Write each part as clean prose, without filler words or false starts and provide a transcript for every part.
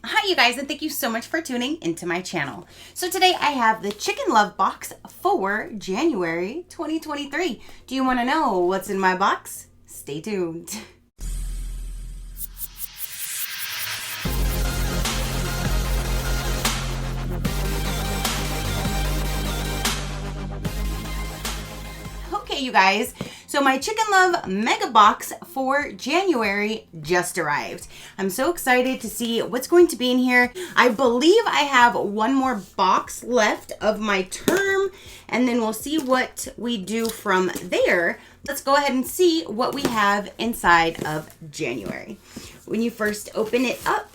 Hi you guys, and thank you so much for tuning into my channel. So today I have the Chicken Love box for January 2023. Do you want to know what's in my box? Stay tuned. Okay, you guys, so my Chicken Love mega box for January just arrived. I'm so excited to see what's going to be in here. I believe I have one more box left of my term, and then we'll see what we do from there. Let's go ahead and see what we have inside of January. When you first open it up,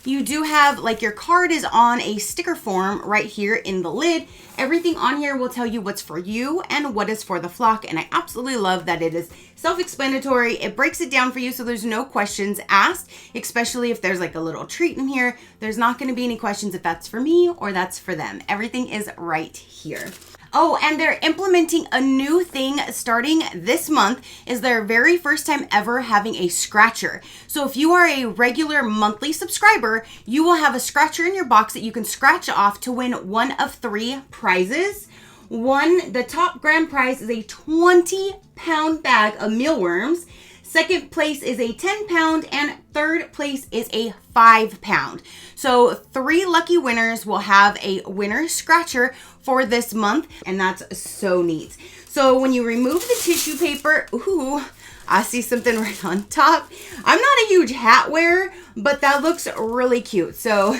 you do have, like, your card is on a sticker form right here in the lid. Everything on here will tell you what's for you and what is for the flock, and I absolutely love that it is self-explanatory. It breaks it down for you so there's no questions asked, especially if there's like a little treat in here. There's not going to be any questions if that's for me or that's for them. Everything is right here. Oh, and they're implementing a new thing starting this month. Is their very first time ever having a scratcher. So if you are a regular monthly subscriber, you will have a scratcher in your box that you can scratch off to win one of 3 prizes. The top grand prize is a 20-pound bag of mealworms. Second place is a 10-pound, and third place is a 5-pound. So 3 lucky winners will have a winner scratcher for this month, and that's so neat. So when you remove the tissue paper, ooh, I see something right on top. I'm not a huge hat wearer, but that looks really cute. So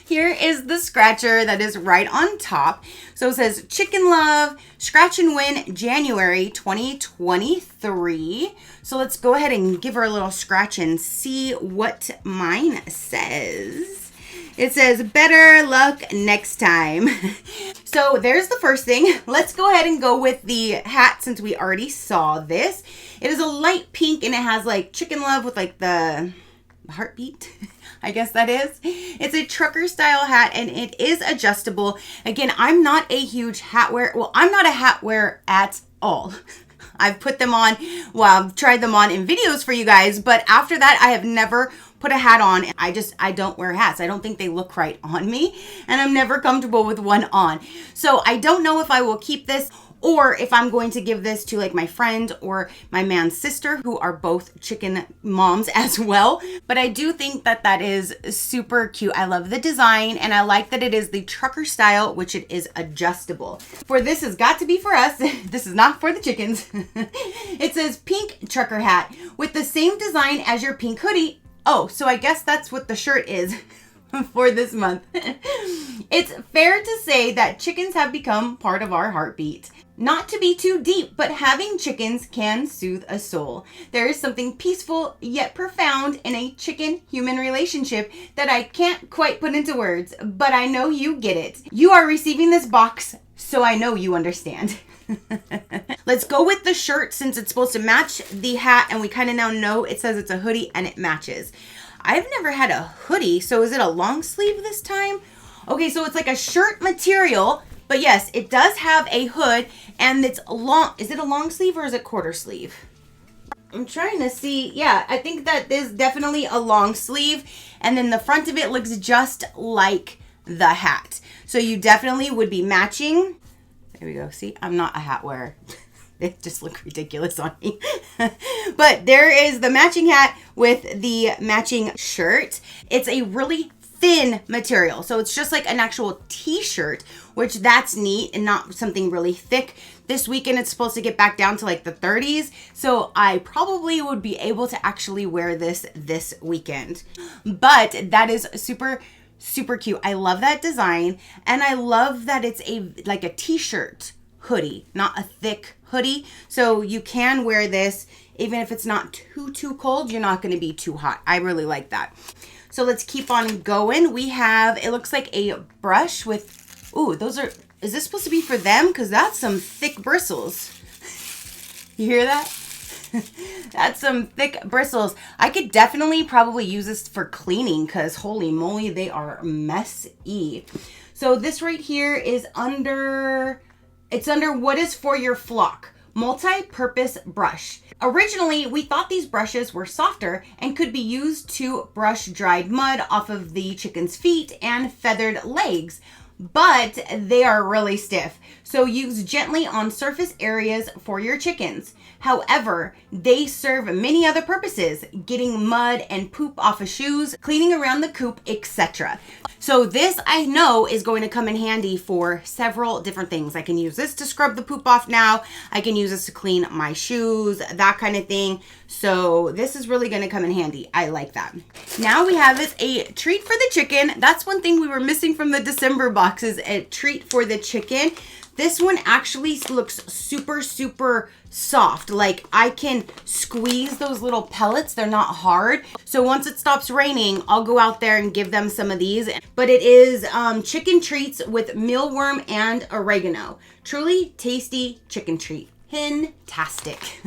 here is the scratcher that is right on top. So it says Chicken Love Scratch and Win January 2023. So let's go ahead and give her a little scratch and see what mine says. It says better luck next time. So there's the first thing. Let's go ahead and go with the hat since we already saw this. It is a light pink and it has like Chicken Love with like the heartbeat. I guess that is. It's a trucker style hat and it is adjustable. Again, I'm not a huge hat wearer. Well, I'm not a hat wearer at all. I've put them on, well, I've tried them on in videos for you guys, but after that, I have never put a hat on. I don't wear hats. I don't think they look right on me, and I'm never comfortable with one on. So I don't know if I will keep this or if I'm going to give this to like my friend or my man's sister, who are both chicken moms as well. But I do think that that is super cute. I love the design and I like that it is the trucker style, which it is adjustable. For this has got to be for us. This is not for the chickens. It says pink trucker hat with the same design as your pink hoodie. Oh, so I guess that's what the shirt is for this month. It's fair to say that chickens have become part of our heartbeat. Not to be too deep, but having chickens can soothe a soul. There is something peaceful yet profound in a chicken-human relationship that I can't quite put into words, but I know you get it. You are receiving this box, so I know you understand. Let's go with the shirt since it's supposed to match the hat, and we kind of now know it says it's a hoodie and it matches. I've never had a hoodie, so is it a long sleeve this time? Okay, so it's like a shirt material, but yes, it does have a hood and it's long. Is it a long sleeve or is it quarter sleeve? I'm trying to see. Yeah, I think that this is definitely a long sleeve, and then the front of it looks just like the hat. So you definitely would be matching. There we go. See, I'm not a hat wearer. It just looked ridiculous on me. But there is the matching hat with the matching shirt. It's a really thin material. So it's just like an actual t-shirt, which that's neat and not something really thick. This weekend it's supposed to get back down to like the 30s. So I probably would be able to actually wear this weekend. But that is super cute. I love that design, and I love that it's like a t-shirt hoodie, not a thick hoodie. So you can wear this even if it's not too cold. You're not going to be too hot. I really like that. So let's keep on going. We have, it looks like a brush with, ooh, is this supposed to be for them? Because that's some thick bristles. You hear that? That's some thick bristles. I could definitely probably use this for cleaning because holy moly, they are messy. So this right here is under, it's under what is for your flock, multi-purpose brush. Originally, we thought these brushes were softer and could be used to brush dried mud off of the chicken's feet and feathered legs, but they are really stiff. So use gently on surface areas for your chickens. However, they serve many other purposes, getting mud and poop off of shoes, cleaning around the coop, etc. So this I know is going to come in handy for several different things. I can use this to scrub the poop off now. I can use this to clean my shoes, that kind of thing. So this is really going to come in handy. I like that. Now we have is a treat for the chicken. That's one thing we were missing from the December box, is a treat for the chicken. This one actually looks super, super soft. Like I can squeeze those little pellets. They're not hard. So once it stops raining, I'll go out there and give them some of these. But it is chicken treats with mealworm and oregano. Truly tasty chicken treat. Fantastic.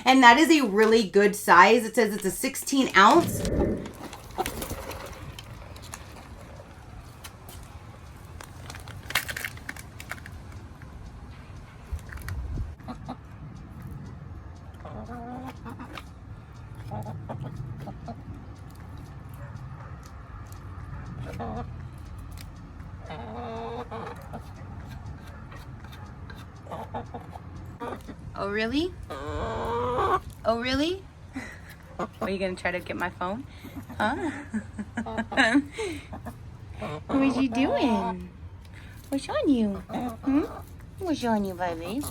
And that is a really good size. It says it's a 16 ounce. Oh, really? Oh, really? Are you gonna try to get my phone? Huh? What you doing? What's on you? Hmm? What's on you, baby?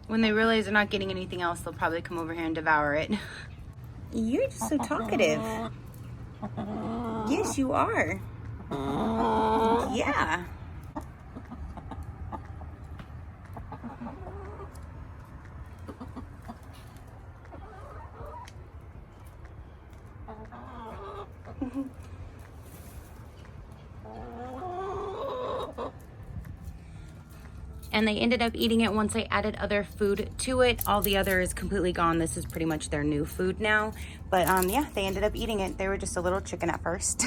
When they realize they're not getting anything else, they'll probably come over here and devour it. You're just so talkative. Yes, you are. Yeah. And they ended up eating it once I added other food to it. All the other is completely gone. This is pretty much their new food now. But yeah, they ended up eating it. They were just a little chicken at first.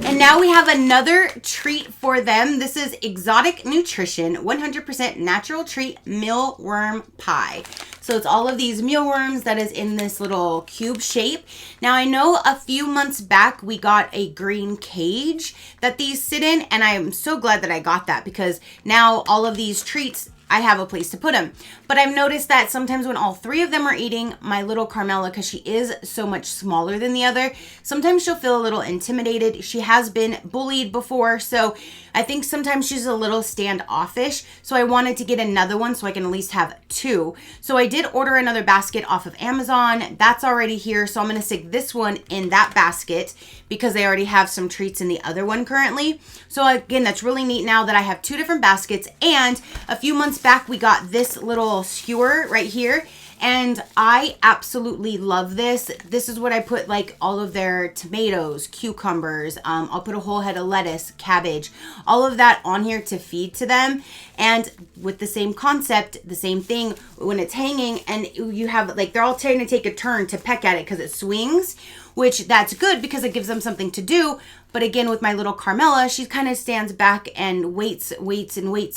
And now we have another treat for them. This is Exotic Nutrition 100% natural treat mealworm pie. So it's all of these mealworms that is in this little cube shape. Now I know a few months back we got a green cage that these sit in, and I am so glad that I got that because now all of these treats, I have a place to put them. But I've noticed that sometimes when all three of them are eating, my little Carmela, because she is so much smaller than the other, sometimes she'll feel a little intimidated. She has been bullied before, so I think sometimes she's a little standoffish. So I wanted to get another one so I can at least have two. So I did order another basket off of Amazon. That's already here. So I'm going to stick this one in that basket because they already have some treats in the other one currently. So again, that's really neat now that I have two different baskets. And a few months back, we got this little skewer right here. And I absolutely love this. This is what I put like all of their tomatoes, cucumbers. I'll put a whole head of lettuce, cabbage, all of that on here to feed to them. And with the same concept, the same thing when it's hanging and you have like, they're all trying to take a turn to peck at it because it swings, which that's good because it gives them something to do. But again, with my little Carmela, she kind of stands back and waits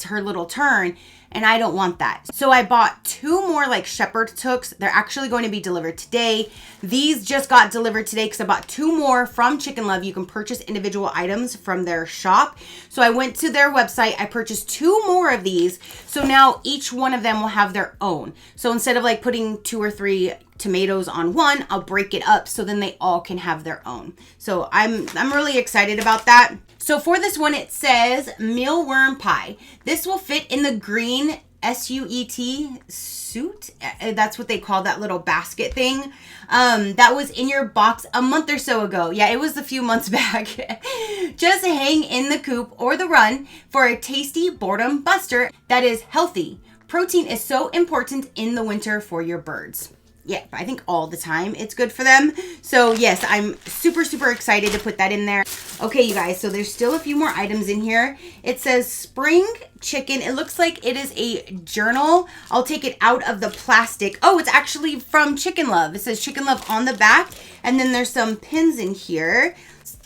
her little turn. And I don't want that. So I bought two more like shepherd's hooks. They're actually going to be delivered today. These just got delivered today because I bought two more from Chicken Love. You can purchase individual items from their shop. So I went to their website. I purchased two more of these. So now each one of them will have their own. So instead of like putting 2 or 3 tomatoes on one, I'll break it up so then they all can have their own. So I'm really excited about that. So for this one, it says mealworm pie. This will fit in the green SUET suit. That's what they call that little basket thing. That was in your box a month or so ago. Yeah, it was a few months back. Just hang in the coop or the run for a tasty boredom buster that is healthy. Protein is so important in the winter for your birds. yeah, I think all the time it's good for them. So yes, I'm super, super excited to put that in there. Okay, you guys, so there's still a few more items in here. It says spring chicken. It looks like it is a journal. I'll take it out of the plastic. Oh, it's actually from Chicken Love. It says Chicken Love on the back. And then there's some pins in here.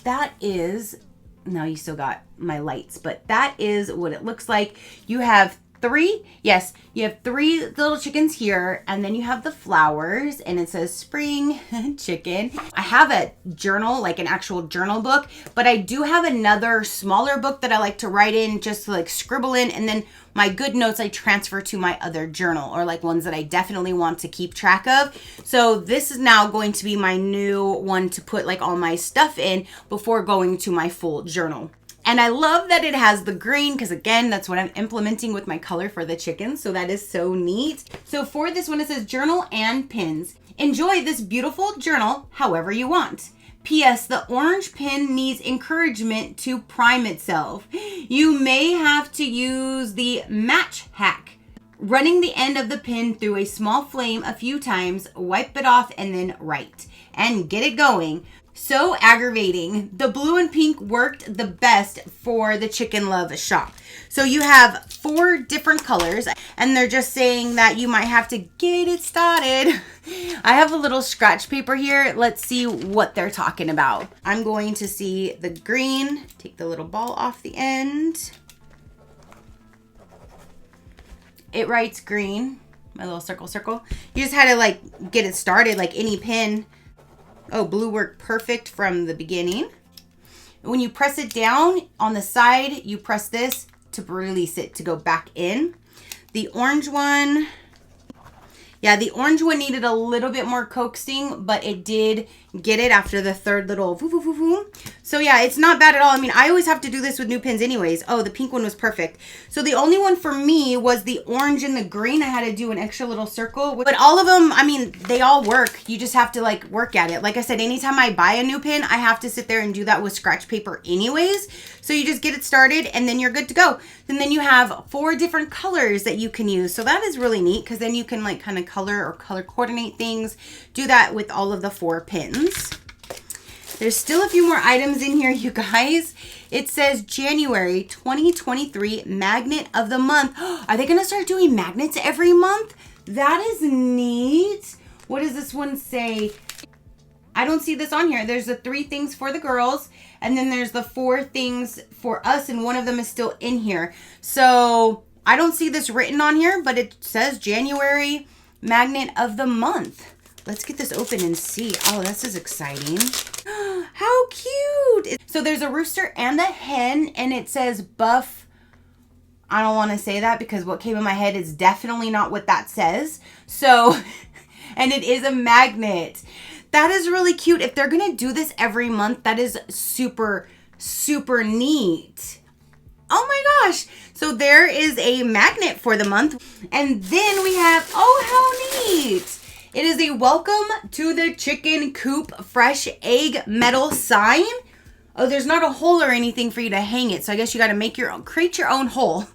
That is, now you still got my lights, but that is what it looks like. You have three, yes, you have three little chickens here, and then you have the flowers, and it says spring chicken. I have a journal, like an actual journal book, but I do have another smaller book that I like to write in, just to like scribble in, and then my good notes I transfer to my other journal, or like ones that I definitely want to keep track of. So this is now going to be my new one to put like all my stuff in before going to my full journal. And I love that it has the green, because again, that's what I'm implementing with my color for the chickens. So that is so neat. So for this one, it says journal and pins. Enjoy this beautiful journal however you want. P.S. The orange pin needs encouragement to prime itself. You may have to use the match hack. Running the end of the pin through a small flame a few times, wipe it off, and then write. And get it going. So aggravating. The blue and pink worked the best for the Chicken Love shop. So you have 4 different colors, and they're just saying that you might have to get it started. I have a little scratch paper here. Let's see what they're talking about. I'm going to see the green. Take the little ball off the end. It writes green. My little circle. You just had to like get it started like any pin. Oh, blue worked perfect from the beginning. When you press it down on the side, you press this to release it to go back in. The orange one, yeah, the orange one needed a little bit more coaxing, but it did get it after the third little voo, voo, voo, voo. So yeah, it's not bad at all. I mean, I always have to do this with new pins anyways. Oh, the pink one was perfect. So the only one for me was the orange and the green. I had to do an extra little circle. But all of them, I mean, they all work. You just have to like work at it. Like I said, anytime I buy a new pin, I have to sit there and do that with scratch paper anyways. So you just get it started and then you're good to go. And then you have 4 different colors that you can use. So that is really neat, because then you can like kind of color or color coordinate things. Do that with all of the 4 pins. There's still a few more items in here, you guys. It says January 2023 Magnet of the Month. Are they going to start doing magnets every month? That is neat. What does this one say? I don't see this on here. There's the 3 things for the girls, and then there's the 4 things for us, and one of them is still in here. So I don't see this written on here, but it says January Magnet of the Month. Let's get this open and see. Oh, this is exciting. How cute. So there's a rooster and a hen, and it says buff. I don't want to say that because what came in my head is definitely not what that says. So, and it is a magnet. That is really cute. If they're going to do this every month, that is super, super neat. Oh my gosh. So there is a magnet for the month. And then we have, oh, how neat. It is a welcome to the chicken coop fresh egg metal sign. Oh, there's not a hole or anything for you to hang it. So I guess you got to make your own, create your own hole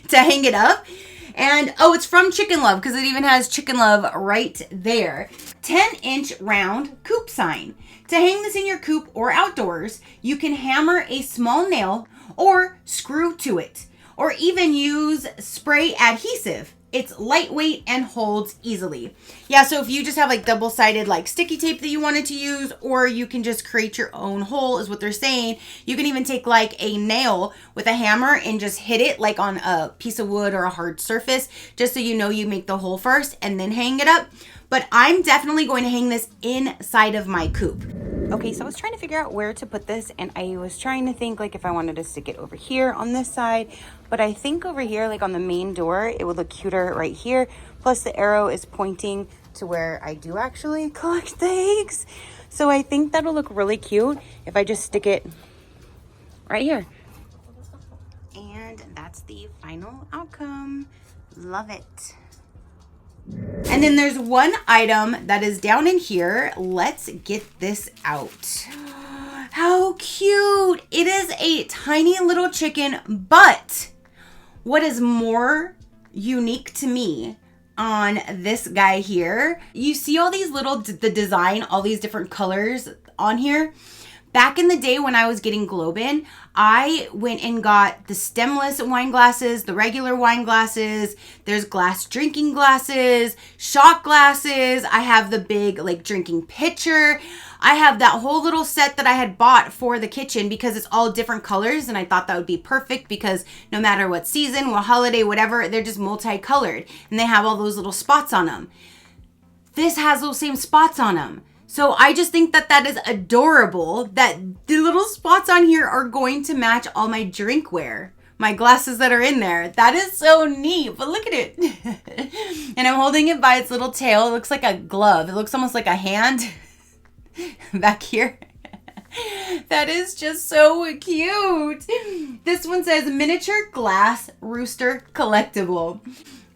to hang it up. And oh, it's from Chicken Love, because it even has Chicken Love right there. 10-inch round coop sign. To hang this in your coop or outdoors, you can hammer a small nail or screw to it, or even use spray adhesive. It's lightweight and holds easily. Yeah, so if you just have like double-sided like sticky tape that you wanted to use, or you can just create your own hole is what they're saying. You can even take like a nail with a hammer and just hit it like on a piece of wood or a hard surface, just so you know you make the hole first and then hang it up. But I'm definitely going to hang this inside of my coop. Okay, so I was trying to figure out where to put this, and I was trying to think like if I wanted to stick it over here on this side, but I think over here, like on the main door, it would look cuter right here. Plus the arrow is pointing to where I do actually collect the eggs. So I think that'll look really cute if I just stick it right here. And that's the final outcome. Love it. And then there's one item that is down in here. Let's get this out. How cute. It is a tiny little chicken, but what is more unique to me, on this guy here. You see all these little, the design, all these different colors on here. Back in the day when I was getting globe in, I went and got the stemless wine glasses, the regular wine glasses. There's glass drinking glasses, shot glasses. I have the big like drinking pitcher. I have that whole little set that I had bought for the kitchen because it's all different colors, and I thought that would be perfect because no matter what season, what holiday, whatever, they're just multicolored and they have all those little spots on them. This has those same spots on them. So I just think that that is adorable that the little spots on here are going to match all my drinkware, my glasses that are in there. That is so neat, but look at it. And I'm holding it by its little tail. It looks like a glove. It looks almost like a hand back here. That is just so cute. This one says miniature glass rooster collectible.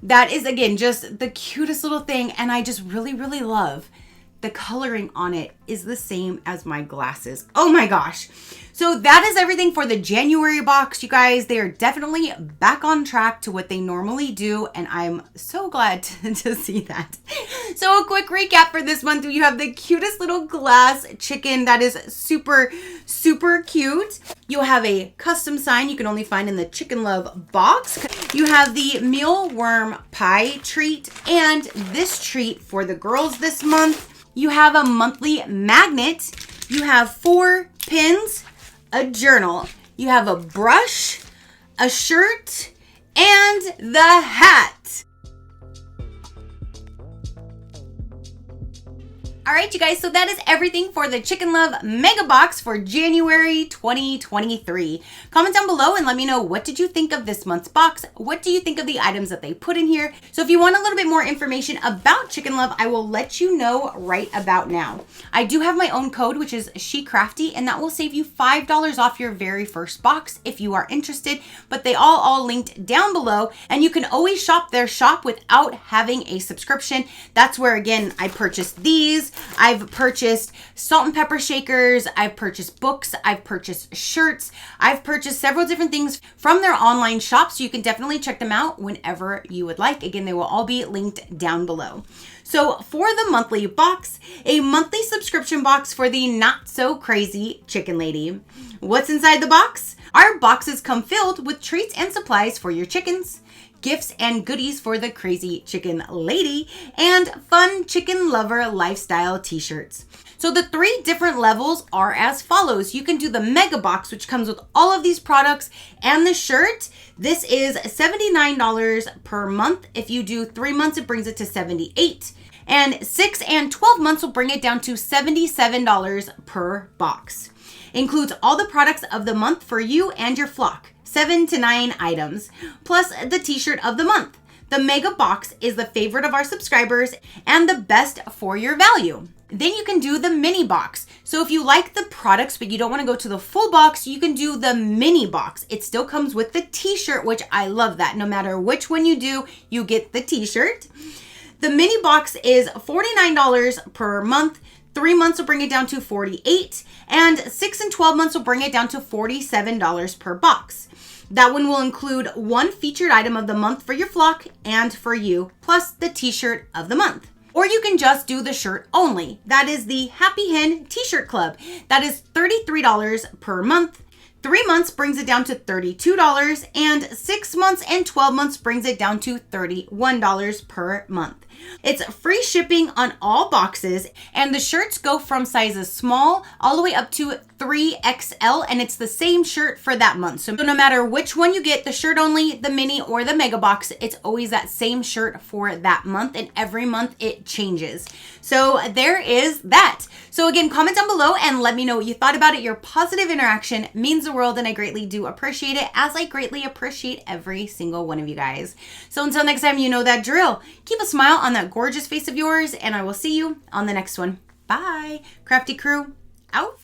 That is, again, just the cutest little thing. And I just really, really love the coloring on it is the same as my glasses. Oh my gosh. So that is everything for the January box, you guys. They are definitely back on track to what they normally do, and I'm so glad to see that. So a quick recap for this month. You have the cutest little glass chicken that is super, super cute. You'll have a custom sign you can only find in the Chicken Love box. You have the mealworm pie treat and this treat for the girls this month. You have a monthly magnet. You have 4 pins, a journal. You have a brush, a shirt, and the hat. All right, you guys, so that is everything for the Chicken Love Mega Box for January 2023. Comment down below and let me know, what did you think of this month's box? What do you think of the items that they put in here? So if you want a little bit more information about Chicken Love, I will let you know right about now. I do have my own code, which is SheCrafty, and that will save you $5 off your very first box if you are interested, but they all linked down below, and you can always shop their shop without having a subscription. That's where, again, I purchased these. I've purchased salt and pepper shakers. I've purchased books. I've purchased shirts. I've purchased several different things from their online shop, so you can definitely check them out whenever you would like. Again, they will all be linked down below. So for the monthly box, a monthly subscription box for the not so crazy chicken lady. What's inside the box? Our boxes come filled with treats and supplies for your chickens, gifts and goodies for the crazy chicken lady, and fun chicken lover lifestyle t-shirts. So the 3 different levels are as follows. You can do the mega box, which comes with all of these products and the shirt. This is $79 per month. If you do 3 months, it brings it to $78. And 6 and 12 months will bring it down to $77 per box. Includes all the products of the month for you and your flock. 7 to 9 items, plus the t-shirt of the month. The mega box is the favorite of our subscribers and the best for your value. Then you can do the mini box. So if you like the products, but you don't want to go to the full box, you can do the mini box. It still comes with the t-shirt, which I love that. No matter which one you do, you get the t-shirt. The mini box is $49 per month. 3 months will bring it down to $48, and 6 and 12 months will bring it down to $47 per box. That one will include 1 featured item of the month for your flock and for you, plus the t-shirt of the month. Or you can just do the shirt only. That is the Happy Hen T-shirt Club. That is $33 per month. 3 months brings it down to $32, and 6 months and 12 months brings it down to $31 per month. It's free shipping on all boxes, and the shirts go from sizes small all the way up to 3XL, and it's the same shirt for that month. So no matter which one you get, the shirt only, the mini, or the mega box, it's always that same shirt for that month, and every month it changes. So there is that. So again, comment down below and let me know what you thought about it. Your positive interaction means the world, and I greatly do appreciate it, as I greatly appreciate every single one of you guys. So until next time, you know that drill. Keep a smile on that gorgeous face of yours, and I will see you on the next one. Bye. Crafty crew, out.